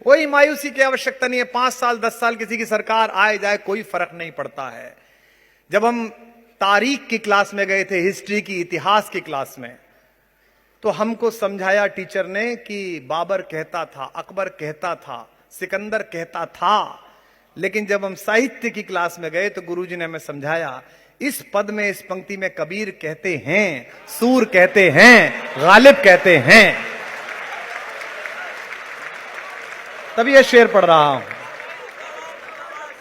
कोई मायूसी की आवश्यकता नहीं है। 5 साल 10 साल किसी की सरकार आए जाए कोई फर्क नहीं पड़ता है। जब हम तारीख की क्लास में गए थे, हिस्ट्री की, इतिहास की क्लास में, तो हमको समझाया टीचर ने कि बाबर कहता था, अकबर कहता था, सिकंदर कहता था। लेकिन जब हम साहित्य की क्लास में गए तो गुरुजी ने हमें समझाया, इस पद में, इस पंक्ति में कबीर कहते हैं, सूर कहते हैं, गालिब कहते हैं। तभी यह शेर पढ़ रहा हूं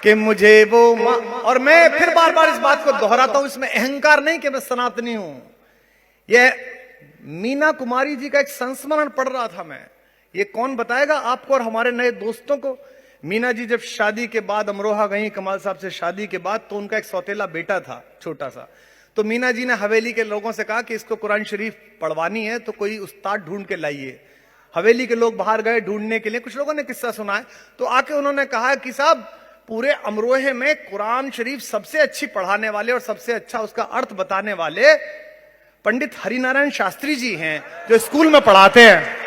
कि मुझे वो और मैं फिर बार बार इस बात को दोहराता हूं, इसमें अहंकार नहीं कि मैं सनातनी हूं। यह मीना कुमारी जी का एक संस्मरण पढ़ रहा था मैं। ये कौन बताएगा आपको और हमारे नए दोस्तों को? मीना जी जब शादी के बाद अमरोहा गई कमाल साहब से शादी के बाद, तो उनका एक सौतेला बेटा था छोटा सा। तो मीना जी ने हवेली के लोगों से कहा कि इसको कुरान शरीफ पढ़वानी है तो कोई उस्ताद ढूंढ के लाइए। हवेली के लोग बाहर गए ढूंढने के लिए, कुछ लोगों ने किस्सा सुना है। तो आके उन्होंने कहा कि साहब पूरे अमरोहे में कुरान शरीफ सबसे अच्छी पढ़ाने वाले और सबसे अच्छा उसका अर्थ बताने वाले पंडित हरिनारायण शास्त्री जी हैं, जो स्कूल में पढ़ाते हैं।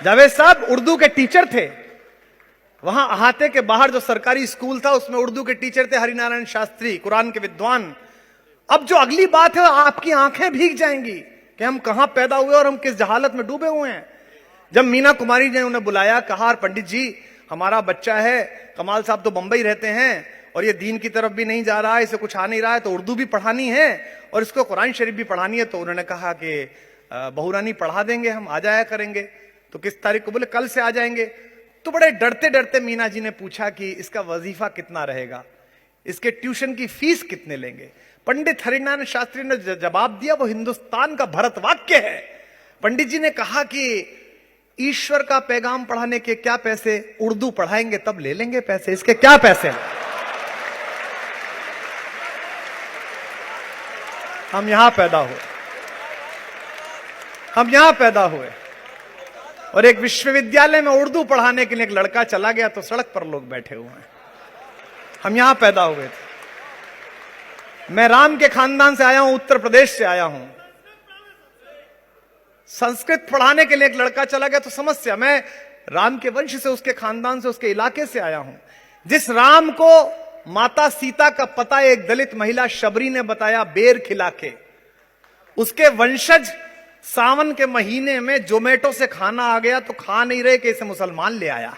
जावेद साहब उर्दू के टीचर थे, वहां अहाते के बाहर जो सरकारी स्कूल था उसमें उर्दू के टीचर थे हरिनारायण शास्त्री, कुरान के विद्वान। अब जो अगली बात है, आपकी आंखें भीग जाएंगी कि हम कहां पैदा हुए और हम किस जहालत में डूबे हुए हैं। जब मीना कुमारी ने उन्हें बुलाया, कहा पंडित जी हमारा बच्चा है, कमाल साहब तो बंबई रहते हैं और ये दीन की तरफ भी नहीं जा रहा है, इसे कुछ आ नहीं रहा है, तो उर्दू भी पढ़ानी है और इसको कुरान शरीफ भी पढ़ानी है। तो उन्होंने कहा कि बहुरानी पढ़ा देंगे, हम आ जाया करेंगे। तो किस तारीख को? बोले कल से आ जाएंगे। तो बड़े डरते डरते मीना जी ने पूछा कि इसका वजीफा कितना रहेगा, इसके ट्यूशन की फीस कितने लेंगे? पंडित हरिनारायण शास्त्री ने जवाब दिया, वो हिंदुस्तान का भरत वाक्य है। पंडित जी ने कहा कि ईश्वर का पैगाम पढ़ाने के क्या पैसे, उर्दू पढ़ाएंगे तब ले लेंगे पैसे, इसके क्या पैसे? हम यहां पैदा हुए, हम यहां पैदा हुए और एक विश्वविद्यालय में उर्दू पढ़ाने के लिए एक लड़का चला गया तो सड़क पर लोग बैठे हुए हैं। हम यहां पैदा हुए थे। मैं राम के खानदान से आया हूं, उत्तर प्रदेश से आया हूं। संस्कृत पढ़ाने के लिए एक लड़का चला गया तो समस्या। मैं राम के वंश से, उसके खानदान से, उसके इलाके से आया हूं। जिस राम को माता सीता का पता एक दलित महिला शबरी ने बताया बेर खिला के, उसके वंशज सावन के महीने में जोमेटो से खाना आ गया तो खा नहीं रहे कि इसे मुसलमान ले आया।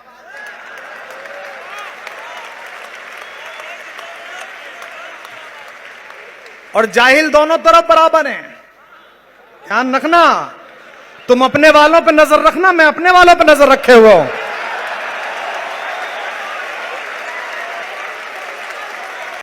और जाहिल दोनों तरफ बराबर हैं, ध्यान रखना। तुम अपने वालों पर नजर रखना, मैं अपने वालों पर नजर रखे हुआ हूं।